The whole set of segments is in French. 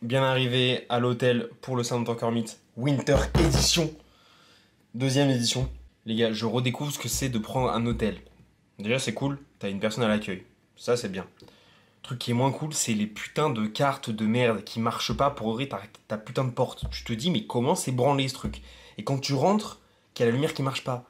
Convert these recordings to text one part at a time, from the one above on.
bien arrivé à l'hôtel pour le St. Anchor Meet Winter Edition. Deuxième édition. Les gars, je redécouvre ce que c'est de prendre un hôtel. Déjà, c'est cool, t'as une personne à l'accueil. Ça, c'est bien. Le truc qui est moins cool, c'est les putains de cartes de merde qui marchent pas pour ouvrir ta putain de porte. Tu te dis, mais comment c'est branlé ce truc? Et quand tu rentres, qu'il y a la lumière qui marche pas.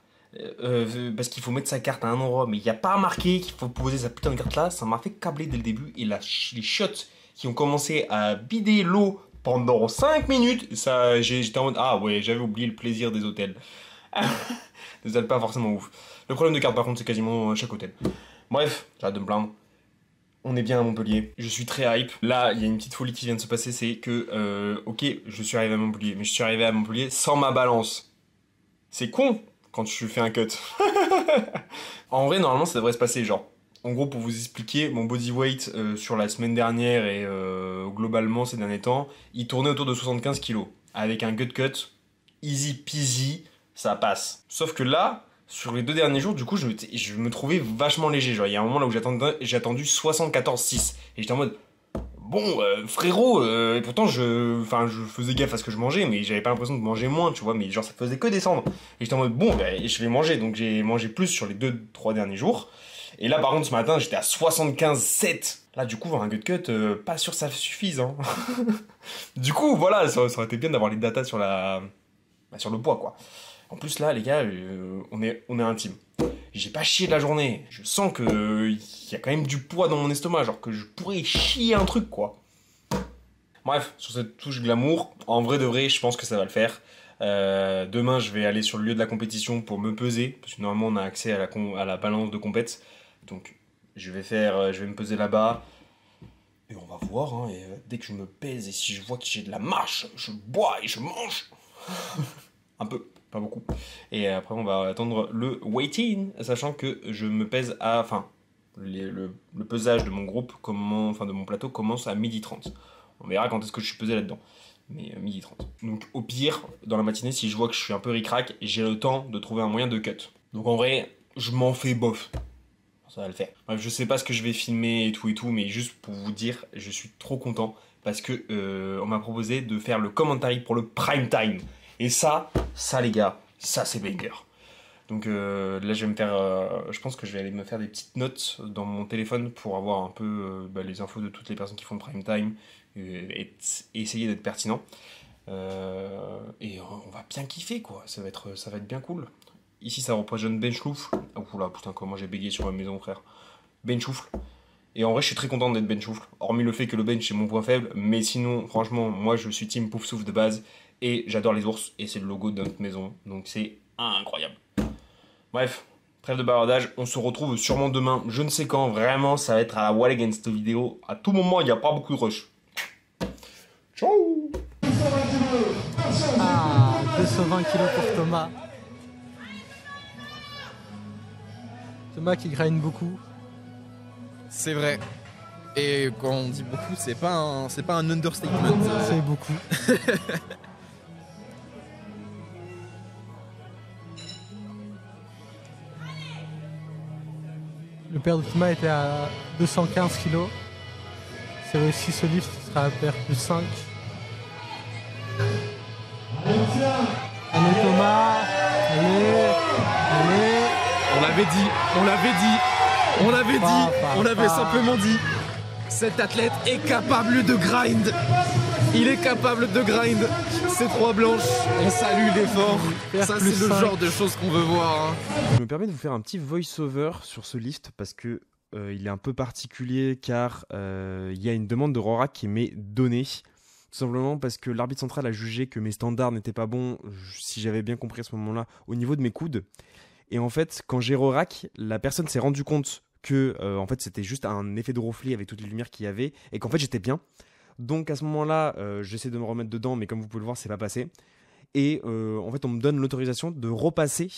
Parce qu'il faut mettre sa carte à un endroit, mais il n'y a pas marqué qu'il faut poser sa putain de carte là, ça m'a fait câbler dès le début. Et les chiottes qui ont commencé à bider l'eau pendant 5 minutes, ça, j'étais en mode, ah ouais, j'avais oublié le plaisir des hôtels. Des hôtels pas forcément ouf. Le problème de carte par contre, c'est quasiment chaque hôtel. Bref, j'arrête de me plaindre. On est bien à Montpellier, je suis très hype. Là, il y a une petite folie qui vient de se passer, c'est que, ok, je suis arrivé à Montpellier, mais je suis arrivé à Montpellier sans ma balance. C'est con quand tu fais un cut. En vrai, normalement, ça devrait se passer, genre, en gros, pour vous expliquer, mon body weight sur la semaine dernière et globalement ces derniers temps, il tournait autour de 75 kilos. Avec un gut cut, easy peasy, ça passe. Sauf que là, sur les 2 derniers jours, du coup, je me trouvais vachement léger. Genre, il y a un moment là où j'ai attendu 74,6. Et j'étais en mode, bon, frérot, et pourtant, je faisais gaffe à ce que je mangeais, mais j'avais pas l'impression de manger moins, tu vois, mais genre, ça faisait que descendre. Et j'étais en mode, bon, bah, je vais manger. Donc, j'ai mangé plus sur les 2-3 derniers jours. Et là, par contre, ce matin, j'étais à 75,7. Là, du coup, voir un gut cut, pas sûr que ça suffise, hein. Du coup, voilà, ça aurait été bien d'avoir les datas sur sur le poids, quoi. En plus, là, les gars, on est intime. J'ai pas chié de la journée. Je sens que y a quand même du poids dans mon estomac, genre que je pourrais chier un truc, quoi. Bref, sur cette touche glamour, en vrai de vrai, je pense que ça va le faire. Demain, je vais aller sur le lieu de la compétition pour me peser, parce que normalement, on a accès à la balance de compète. Donc, je vais me peser là-bas. Et on va voir, hein, et dès que je me pèse et si je vois que j'ai de la marche, je bois et je mange. Un peu, pas beaucoup. Et après, on va attendre le weigh-in, sachant que je me pèse à... Enfin, le pesage de mon groupe, de mon plateau, commence à 12h30. On verra quand est-ce que je suis pesé là-dedans. Mais 12h30. Donc au pire, dans la matinée, si je vois que je suis un peu ric-rac, j'ai le temps de trouver un moyen de cut. Donc en vrai, je m'en fais bof. Ça va le faire. Bref, je sais pas ce que je vais filmer et tout, mais juste pour vous dire, je suis trop content parce que on m'a proposé de faire le commentary pour le prime time. Et ça les gars, ça c'est banger. Donc là je vais me faire, je pense que je vais aller me faire des petites notes dans mon téléphone pour avoir un peu les infos de toutes les personnes qui font le prime time et essayer d'être pertinent. Et on va bien kiffer quoi, ça va être bien cool. Ici ça représente Ben Choufle. Oh là putain comment j'ai bégayé sur ma maison frère. Ben Choufle. Et en vrai je suis très content d'être Ben Choufle. Hormis le fait que le bench est mon point faible. Mais sinon franchement moi je suis team Pouf Souffle de base. Et j'adore les ours. Et c'est le logo de notre maison. Donc c'est incroyable. Bref. Trêve de bavardage. On se retrouve sûrement demain. Je ne sais quand. Vraiment ça va être à la wall again cette vidéo. À tout moment il n'y a pas beaucoup de rush. Ciao. Ah 220 kilos pour Thomas. Thomas qui grind beaucoup. C'est vrai. Et quand on dit beaucoup, c'est pas un understatement. C'est beaucoup. Le père de Thomas était à 215 kilos. C'est réussi ce lift, il sera à perdre plus 5. Allez Thomas, allez. On l'avait simplement dit. Cet athlète est capable de grind. Il est capable de grind. Ces 3 blanches, on salue l'effort. Ça, c'est le genre de choses qu'on veut voir. Hein. Je me permets de vous faire un petit voice-over sur ce lift parce que il est un peu particulier car il y a une demande de Rorak qui m'est donnée. Tout simplement parce que l'arbitre central a jugé que mes standards n'étaient pas bons, si j'avais bien compris à ce moment-là, au niveau de mes coudes. Et en fait, quand j'ai re-rack, la personne s'est rendue compte que en fait, c'était juste un effet de reflet avec toutes les lumières qu'il y avait et qu'en fait, j'étais bien. Donc à ce moment-là, j'essaie de me remettre dedans, mais comme vous pouvez le voir, c'est pas passé. Et en fait, on me donne l'autorisation de repasser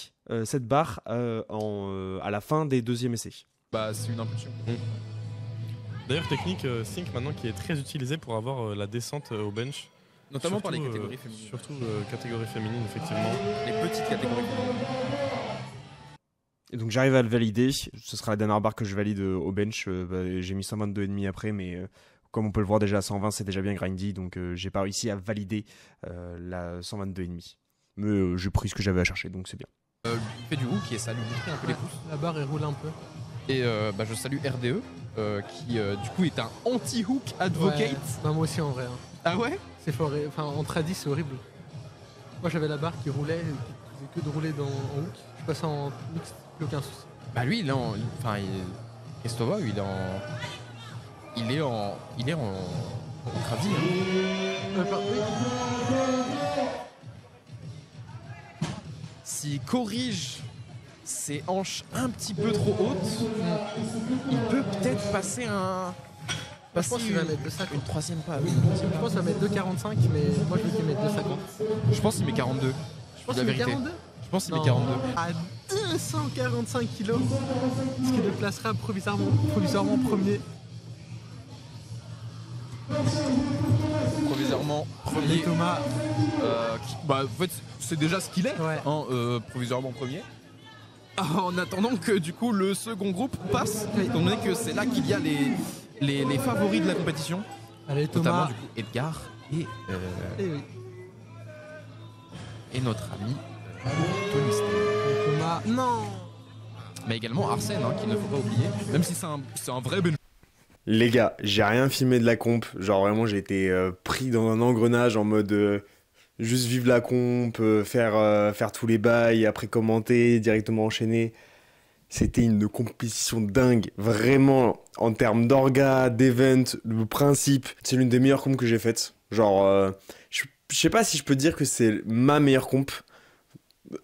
cette barre à la fin des 2e essais. Bah, c'est une impulsion. D'ailleurs, technique Sync maintenant qui est très utilisée pour avoir la descente au bench. Notamment par les catégories féminines. Surtout catégorie féminine, effectivement. Les petites catégories féminines. Et donc j'arrive à le valider, ce sera la dernière barre que je valide au bench, j'ai mis 122,5 après, mais Comme on peut le voir déjà à 120, c'est déjà bien grindy, donc j'ai pas réussi à valider la 122,5. Mais j'ai pris ce que j'avais à chercher, donc c'est bien. Il fait du hook et ça lui montrer un peu les pouces. La barre, elle roule un peu. Et je salue RDE, qui du coup est un anti-hook advocate. Ouais. Bah, moi aussi en vrai. Hein. Ah ouais? C'est fort. Enfin, en tradi, c'est horrible. Moi, j'avais la barre qui roulait, qui faisait que de rouler en hook. Je passais en mix, plus aucun souci. Bah lui, il est en... Enfin, Kestova, il est en tradi. Hein. Oui. S'il corrige ses hanches un petit peu trop hautes, il peut peut-être passer un... Je pense qu'il va mettre 2,50. Une troisième pas. Je pense qu'il va mettre 2,45, mais moi, je veux qu'il mette 2,50. Je pense qu'il met 42. Je pense La qu'il met vérité. 42. Je pense qu'il met Non. 42. À 245 kilos, ce qui le placera provisoirement premier. Provisoirement Les premier. Thomas, Bah en fait c'est déjà ce qu'il est, Ouais. hein, provisoirement premier. En attendant que du coup le second groupe passe, étant donné que c'est là qu'il y a les favoris de la compétition, allez notamment Thomas, du coup Edgar et, Eh oui. et notre ami Tony Stein. Les Thomas, non. Mais également Arsène, hein, qu'il ne faut pas oublier, même si c'est un vrai bench. Les gars, j'ai rien filmé de la comp. Genre vraiment, j'ai été pris dans un engrenage en mode juste vivre la comp, faire tous les bails, après commenter, directement enchaîner. C'était une compétition dingue. Vraiment, en termes d'orga, d'event, de principe, c'est l'une des meilleures compes que j'ai faites. Genre, je sais pas si je peux dire que c'est ma meilleure comp.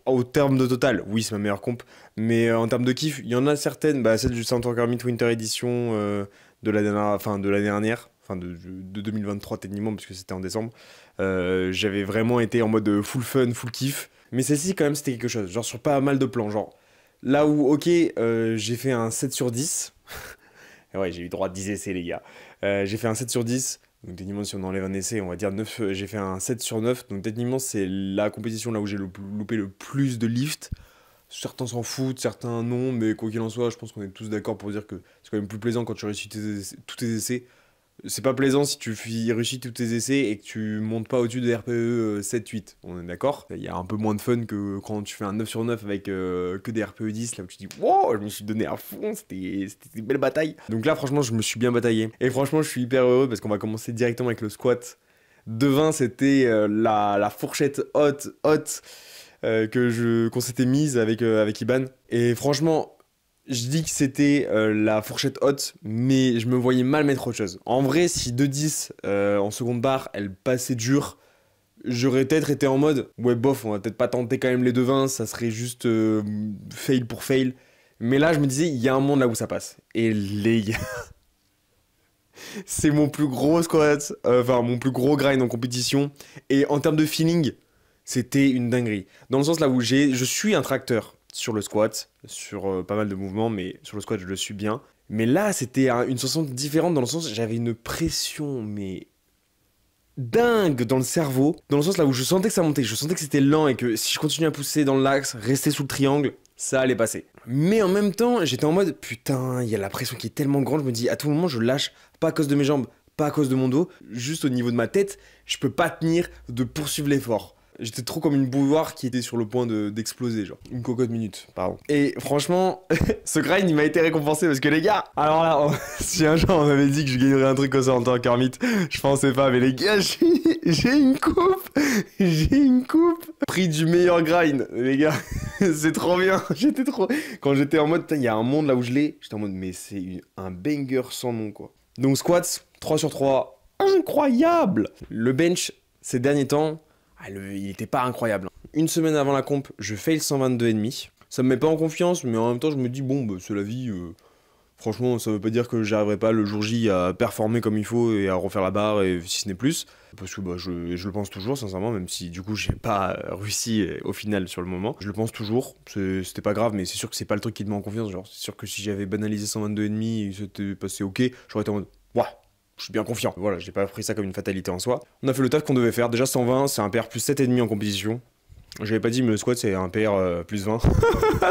Au terme de total, oui, c'est ma meilleure comp. Mais en termes de kiff, il y en a certaines. Bah, celle du Soundtalker Meet Winter Edition de l'année dernière, de 2023 techniquement, parce que c'était en décembre. J'avais vraiment été en mode full fun, full kiff. Mais celle-ci, quand même, c'était quelque chose. Genre, sur pas mal de plans. Genre, là où, ok, j'ai fait un 7 sur 10. Ouais, j'ai eu droit à 10 essais, les gars. J'ai fait un 7 sur 10. Donc, techniquement, si on enlève un essai, on va dire 9. J'ai fait un 7 sur 9. Donc, techniquement, c'est la compétition là où j'ai loupé le plus de lift. Certains s'en foutent, certains non, mais quoi qu'il en soit, je pense qu'on est tous d'accord pour dire que c'est quand même plus plaisant quand tu réussis tous tes essais. C'est pas plaisant si tu réussis tous tes essais et que tu montes pas au-dessus de RPE 7-8. On est d'accord? Il y a un peu moins de fun que quand tu fais un 9 sur 9 avec que des RPE 10, là où tu dis wow, je me suis donné à fond, c'était une belle bataille. Donc là, franchement, je me suis bien bataillé. Et franchement, je suis hyper heureux parce qu'on va commencer directement avec le squat. Devant, c'était la fourchette haute. Qu'on s'était mise avec Iban. Et franchement, je dis que c'était la fourchette haute, mais je me voyais mal mettre autre chose. En vrai, si 2-10 en seconde barre, elle passait dur, j'aurais peut-être été en mode ouais, bof, on va peut-être pas tenter quand même les 2,20, ça serait juste fail pour fail. Mais là, je me disais, il y a un monde là où ça passe. Et les gars, c'est mon plus gros squat, mon plus gros grind en compétition. Et en termes de feeling, c'était une dinguerie. Dans le sens là où je suis un tracteur sur le squat, sur pas mal de mouvements, mais sur le squat, je le suis bien. Mais là, c'était une sensation différente dans le sens j'avais une pression, mais dingue dans le cerveau. Dans le sens là où je sentais que ça montait, je sentais que c'était lent et que si je continuais à pousser dans l'axe, rester sous le triangle, ça allait passer. Mais en même temps, j'étais en mode putain, il y a la pression qui est tellement grande, je me dis à tout moment, je lâche, pas à cause de mes jambes, pas à cause de mon dos, juste au niveau de ma tête, je peux pas tenir de poursuivre l'effort. J'étais trop comme une bouilloire qui était sur le point d'exploser, genre. Une cocotte minute, pardon. Et franchement, ce grind, il m'a été récompensé parce que les gars, alors là, si un jour on m'avait dit que je gagnerais un truc au Soundtalker Meet, je pensais pas, mais les gars, j'ai une coupe. J'ai une coupe. Prix du meilleur grind, les gars. C'est trop bien. Quand j'étais en mode, il y a un monde là où je l'ai, j'étais en mode, mais c'est un banger sans nom, quoi. Donc squats, 3 sur 3, incroyable. Le bench, ces derniers temps, il était pas incroyable. Une semaine avant la comp, je fail 122,5. Ça me met pas en confiance, mais en même temps, je me dis, bon, bah, c'est la vie. Franchement, ça veut pas dire que j'arriverai pas le jour J à performer comme il faut et à refaire la barre, et si ce n'est plus. Parce que bah, je le pense toujours, sincèrement, même si du coup, j'ai pas réussi au final sur le moment. Je le pense toujours. C'était pas grave, mais c'est sûr que c'est pas le truc qui te met en confiance. Genre, c'est sûr que si j'avais banalisé 122,5 et c'était passé ok, j'aurais été en mode, ouah. Je suis bien confiant. Voilà, j'ai pas pris ça comme une fatalité en soi. On a fait le taf qu'on devait faire. Déjà 120, c'est un PR plus 7,5 en compétition. J'avais pas dit, mais le squat, c'est un PR plus 20.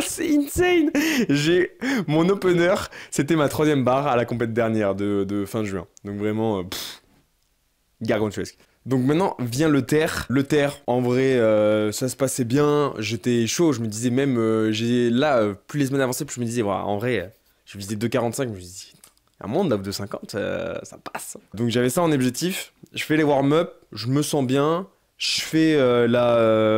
C'est insane. Mon opener, c'était ma 3e barre à la compète dernière de fin juin. Donc vraiment, gargantuesque. Donc maintenant vient le terre. Le terre, en vrai, ça se passait bien. J'étais chaud. Je me disais même, plus les semaines avançaient, plus je me disais, en vrai, je visais 2,45. Je me dis, un monde là, 2,50, ça passe. Donc j'avais ça en objectif. Je fais les warm-up, je me sens bien. Je fais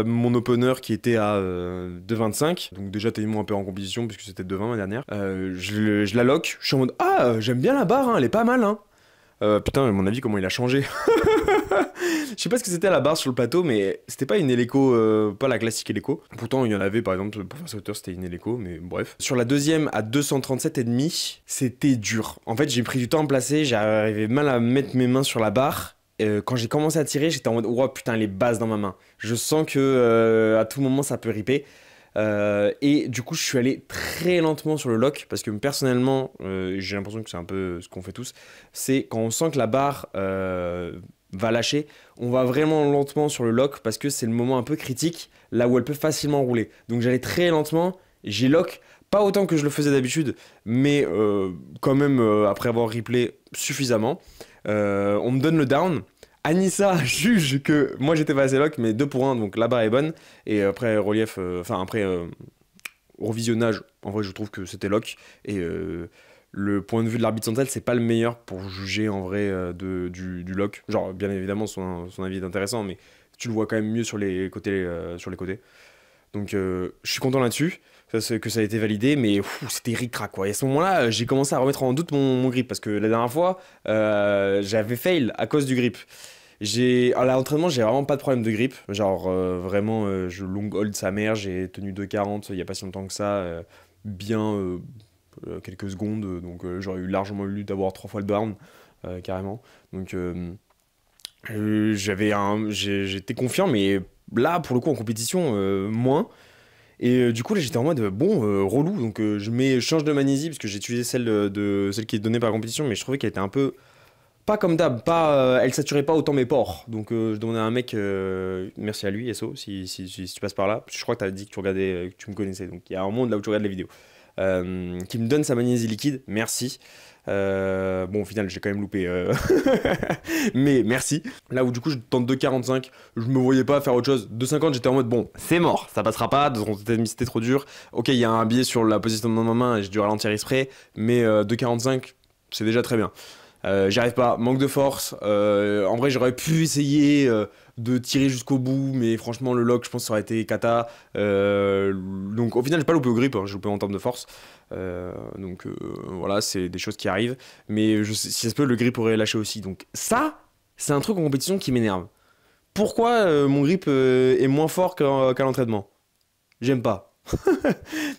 mon opener qui était à 2,25. Donc déjà, techniquement un peu en compétition puisque c'était 2,20 la dernière. Je la lock. Je suis en mode, j'aime bien la barre, hein, elle est pas mal. Hein. Putain, à mon avis, comment il a changé. Je sais pas ce que c'était à la barre sur le plateau, mais c'était pas une Eleco, pas la classique Eleco. Pourtant, il y en avait, par exemple, pour faire sa hauteur, c'était une Eleco, mais bref. Sur la deuxième, à 237,5, c'était dur. En fait, j'ai pris du temps à me placer, j'arrivais mal à mettre mes mains sur la barre. Quand j'ai commencé à tirer, j'étais en mode, oh putain, les bases dans ma main. Je sens que à tout moment, ça peut ripper. Et du coup je suis allé très lentement sur le lock parce que personnellement j'ai l'impression que c'est un peu ce qu'on fait tous, c'est quand on sent que la barre va lâcher, on va vraiment lentement sur le lock parce que c'est le moment un peu critique là où elle peut facilement rouler. Donc j'allais très lentement, j'ai lock pas autant que je le faisais d'habitude, mais quand même après avoir replay suffisamment. On me donne le down. Anissa juge que moi j'étais pas assez lock, mais 2 pour 1, donc la barre est bonne. Et après relief, revisionnage, en vrai je trouve que c'était lock. Et le point de vue de l'arbitre central, c'est pas le meilleur pour juger en vrai du lock. Genre, bien évidemment, son avis est intéressant, mais tu le vois quand même mieux sur les côtés. Donc je suis content là-dessus. Que ça a été validé, mais c'était ric-rac quoi. Et à ce moment-là, j'ai commencé à remettre en doute mon grip parce que la dernière fois, j'avais fail à cause du grip. À l'entraînement, j'ai vraiment pas de problème de grip. Genre vraiment, je long hold sa mère, j'ai tenu 2,40 il y a pas si longtemps que ça, quelques secondes. Donc j'aurais eu largement eu d'avoir 3 fois le down, carrément. Donc j'étais confiant, mais là pour le coup en compétition, moins. Et du coup là j'étais en mode relou, donc je change de magnésie parce que j'ai utilisé celle qui est donnée par la compétition, mais je trouvais qu'elle était un peu pas comme d'hab, elle saturait pas autant mes pores, donc je demandais à un mec, merci à lui SO si tu passes par là, parce que je crois que t'as dit que tu regardais, que tu me connaissais, donc il y a un monde là où tu regardes les vidéos, qui me donne sa magnésie liquide, merci. Au final j'ai quand même loupé mais merci. Là où du coup je tente 2,45, je me voyais pas faire autre chose. 2,50 j'étais en mode c'est mort, ça passera pas, c'était trop dur. Ok, il y a un biais sur la position de ma main et j'ai dû ralentir exprès, mais 2,45 c'est déjà très bien. J'y arrive pas, manque de force. En vrai j'aurais pu essayer de tirer jusqu'au bout, mais franchement le lock je pense que ça aurait été cata. Donc au final j'ai pas loupé au grip, j'ai loupé en termes de force. Voilà, c'est des choses qui arrivent, mais si ça se peut le grip aurait lâché aussi. Donc ça c'est un truc en compétition qui m'énerve. Pourquoi mon grip est moins fort qu'à l'entraînement? J'aime pas.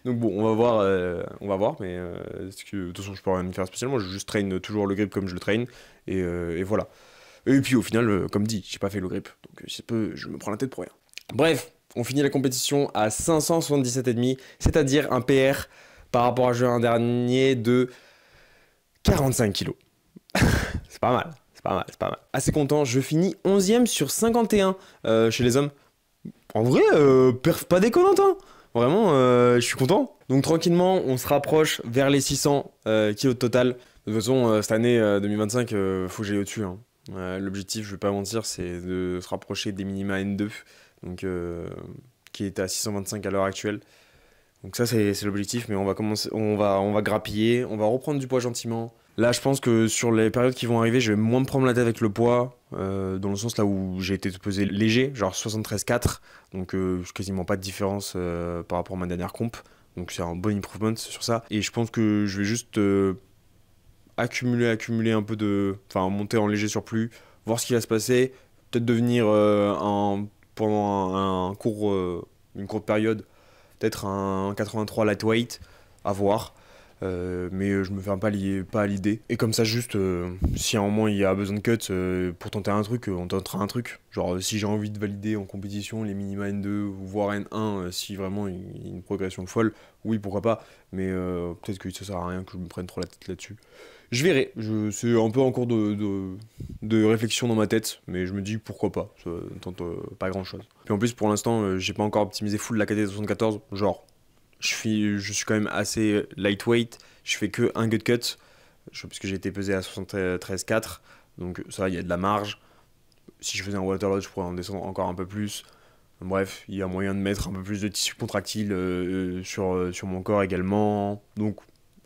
Donc bon, on va voir, mais de toute façon je peux rien y faire spécialement, je juste traîne toujours le grip comme je le traîne, et voilà. Et puis au final, comme dit, j'ai pas fait le grip, donc je me prends la tête pour rien. Bref, on finit la compétition à 577,5, c'est-à-dire un PR par rapport à juin dernier de 45 kilos. C'est pas mal. Assez content, je finis 11ème sur 51 chez les hommes. En vrai, perf pas déconnante, hein. Vraiment, je suis content. Donc tranquillement, on se rapproche vers les 600 kilos de total. De toute façon, cette année 2025, faut que j'aille au-dessus. Hein. L'objectif, je vais pas mentir, c'est de se rapprocher des minima N2, donc, qui est à 625 à l'heure actuelle. Donc ça, c'est l'objectif, mais on va grappiller, on va reprendre du poids gentiment. Là, je pense que sur les périodes qui vont arriver, je vais moins me prendre la tête avec le poids, dans le sens là où j'ai été pesé léger, genre 73,4, donc quasiment pas de différence par rapport à ma dernière comp, donc c'est un bon improvement sur ça. Et je pense que je vais juste accumuler un peu monter en léger surplus, voir ce qui va se passer, peut-être devenir pendant une courte période, peut-être un 83 lightweight, à voir. Mais je me ferme pas à l'idée. Et comme ça, juste, si à un moment il y a besoin de cut pour tenter un truc, on tentera un truc. Genre, si j'ai envie de valider en compétition les minima N2, voire N1, si vraiment il y a une progression folle, oui, pourquoi pas. Mais peut-être que ça sert à rien que je me prenne trop la tête là-dessus. Je verrai, c'est un peu en cours de réflexion dans ma tête, mais je me dis pourquoi pas, ça ne tente pas grand chose. Puis en plus pour l'instant, j'ai pas encore optimisé full la KD 74, genre je suis quand même assez lightweight, je fais que un gut cut, parce que j'ai été pesé à 73,4, donc ça il y a de la marge. Si je faisais un waterload, je pourrais en descendre encore un peu plus. Bref, il y a moyen de mettre un peu plus de tissu contractile sur mon corps également, donc...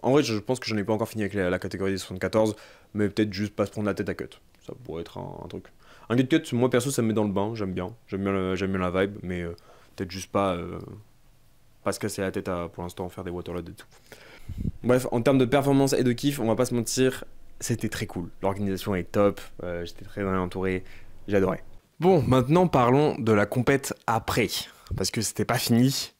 En vrai, je pense que j'en ai pas encore fini avec la catégorie des 74, mais peut-être juste pas se prendre la tête à cut. Ça pourrait être un truc. Un gut cut, moi perso, ça me met dans le bain, j'aime bien. J'aime bien la vibe, mais peut-être juste pas se casser la tête à, pour l'instant, faire des waterloads et tout. Bref, en termes de performance et de kiff, on va pas se mentir, c'était très cool. L'organisation est top, j'étais très bien entouré, j'adorais. Bon, maintenant parlons de la compète après, parce que c'était pas fini.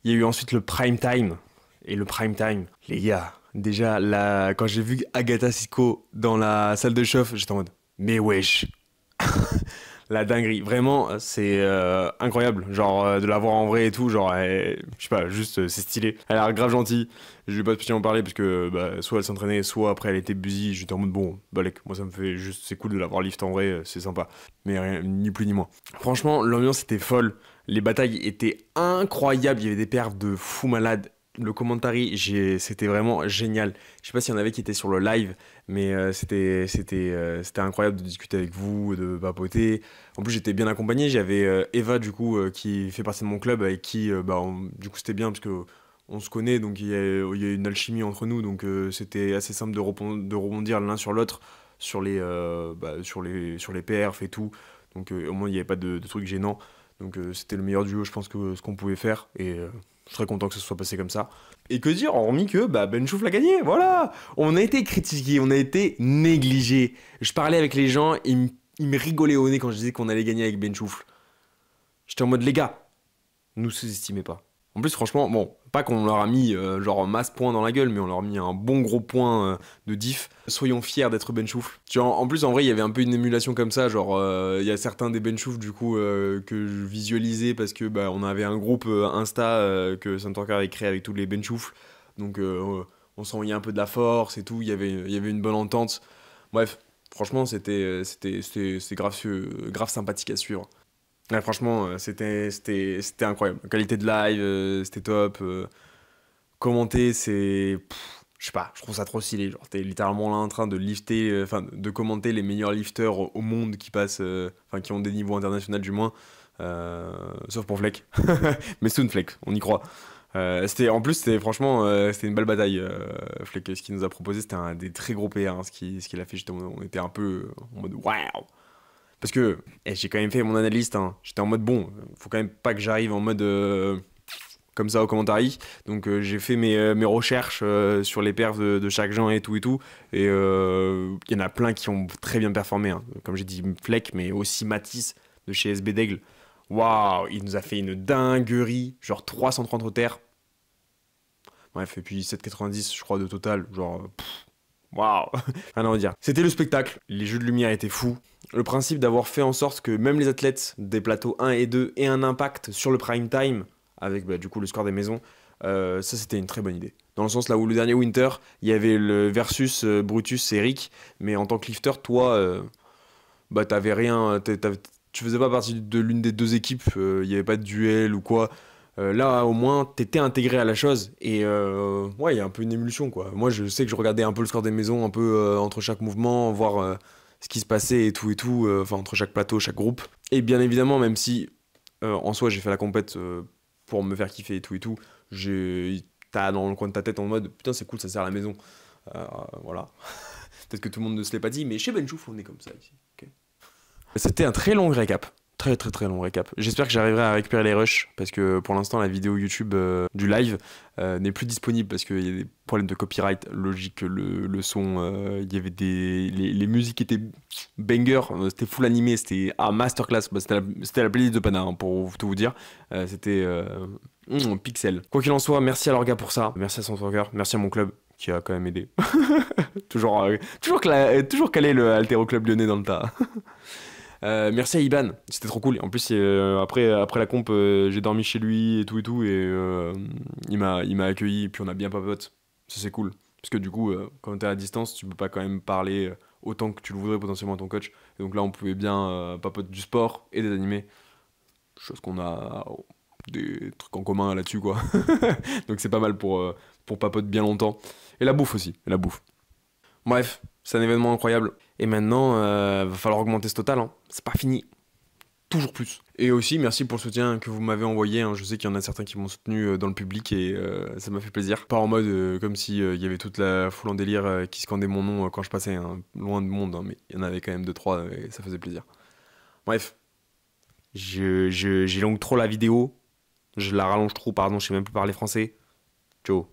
Il y a eu ensuite le prime time. Et le prime time, les gars, déjà là, quand j'ai vu Agatha Cisco dans la salle de chauffe, j'étais en mode mais wesh. La dinguerie, vraiment, c'est incroyable, genre de la voir en vrai et tout, genre, je sais pas, juste c'est stylé. Elle a l'air grave gentille, je vais pas spécialement parler parce que bah, soit elle s'entraînait, soit après elle était busy, j'étais en mode bon, balèque, moi ça me fait juste, c'est cool de la voir lift en vrai, c'est sympa, mais rien, ni plus ni moins. Franchement, l'ambiance était folle, les batailles étaient incroyables, il y avait des perfs de fou malade. Le commentary, c'était vraiment génial. Je sais pas s'il y en avait qui étaient sur le live, mais c'était incroyable de discuter avec vous, de papoter. En plus, j'étais bien accompagné. J'avais Eva, du coup, qui fait partie de mon club, avec qui, du coup, c'était bien parce que on se connaît, donc il y a une alchimie entre nous, donc c'était assez simple de rebondir l'un sur l'autre sur les perfs et tout. Donc au moins, il n'y avait pas de trucs gênants. Donc c'était le meilleur duo, je pense, que ce qu'on pouvait faire. Et je suis très content que ce soit passé comme ça. Et que dire, hormis que Ben Chouf l'a gagné, voilà. On a été critiqués, on a été négligés. Je parlais avec les gens, ils me rigolaient au nez quand je disais qu'on allait gagner avec Ben Chouf. J'étais en mode, les gars, nous sous-estimez pas. En plus, franchement, bon, pas qu'on leur a mis genre masse point dans la gueule, mais on leur a mis un bon gros point de diff. Soyons fiers d'être Ben Chouf. En plus, en vrai, il y avait un peu une émulation comme ça, genre, il y a certains des Ben Chouf, du coup, que je visualisais parce que on avait un groupe Insta que Santorka avait créé avec tous les Ben Chouf. Donc, on s'envoyait un peu de la force et tout, il y avait une bonne entente. Bref, franchement, c'était grave sympathique à suivre. Ouais, franchement, c'était incroyable. La qualité de live, c'était top. Commenter, je sais pas, je trouve ça trop stylé. Genre, t'es littéralement là en train de lifter, de commenter les meilleurs lifters au monde qui passent, qui ont des niveaux internationaux du moins. Sauf pour Fleck. Mais soon Fleck, on y croit. Franchement, c'était une belle bataille. Fleck, ce qu'il nous a proposé, c'était un des très gros PR. Ce qu'il a fait, on était un peu en mode waouh! Parce que j'ai quand même fait mon analyste, hein. J'étais en mode bon, faut quand même pas que j'arrive en mode comme ça au commentary. Donc j'ai fait mes recherches sur les perfs de chaque gens et tout. Et il y en a plein qui ont très bien performé, hein. Comme j'ai dit, Fleck, mais aussi Matisse de chez SB d'Aigle. Waouh, il nous a fait une dinguerie, genre 330 au terre. Bref, et puis 7,90 je crois de total, genre... Waouh, rien à redire. C'était le spectacle, les jeux de lumière étaient fous. Le principe d'avoir fait en sorte que même les athlètes des plateaux 1 et 2 aient un impact sur le prime time, avec du coup le score des maisons, ça c'était une très bonne idée. Dans le sens là où le dernier Winter, il y avait le versus Brutus et Rick, mais en tant que lifter, toi, t'avais rien, tu faisais pas partie de l'une des deux équipes, il n'y avait pas de duel ou quoi. Là, au moins, t'étais intégré à la chose et ouais, il y a un peu une émulsion, quoi. Moi, je sais que je regardais un peu le score des maisons, un peu entre chaque mouvement, voir ce qui se passait et tout, entre chaque plateau, chaque groupe. Et bien évidemment, même si en soi, j'ai fait la compète pour me faire kiffer et tout, t'as dans le coin de ta tête en mode putain, c'est cool, ça sert à la maison. Voilà. Peut-être que tout le monde ne se l'est pas dit, mais chez Ben Chouf, on est comme ça ici. Okay. C'était un très long récap. Très très très long récap. J'espère que j'arriverai à récupérer les rushs parce que pour l'instant la vidéo YouTube du live n'est plus disponible parce qu'il y a des problèmes de copyright. Logique, le son, il y avait les musiques étaient banger, c'était full animé, c'était masterclass. C'était la playlist de Pana, hein, pour tout vous dire. C'était pixel. Quoi qu'il en soit, merci à l'orga pour ça, merci à son Santorka, merci à mon club qui a quand même aidé. toujours calé le Altero Club lyonnais dans le tas. Merci à Iban, c'était trop cool. En plus, après la comp, j'ai dormi chez lui et tout, et il m'a accueilli, et puis on a bien papote. Ça, c'est cool. Parce que du coup, quand t'es à distance, tu peux pas quand même parler autant que tu le voudrais potentiellement à ton coach. Et donc là, on pouvait bien papoter du sport et des animés. Chose qu'on a des trucs en commun là-dessus, quoi. Donc c'est pas mal pour papoter bien longtemps. Et la bouffe aussi, la bouffe. Bref, c'est un événement incroyable. Et maintenant, va falloir augmenter ce total, hein. C'est pas fini. Toujours plus. Et aussi, merci pour le soutien que vous m'avez envoyé, hein. Je sais qu'il y en a certains qui m'ont soutenu dans le public et ça m'a fait plaisir. Pas en mode comme si il y avait toute la foule en délire qui scandait mon nom quand je passais, hein. Loin de monde, hein, mais il y en avait quand même 2-3 et ça faisait plaisir. Bref, j'élonge trop la vidéo. Je la rallonge trop, pardon, je sais même plus parler français. Ciao.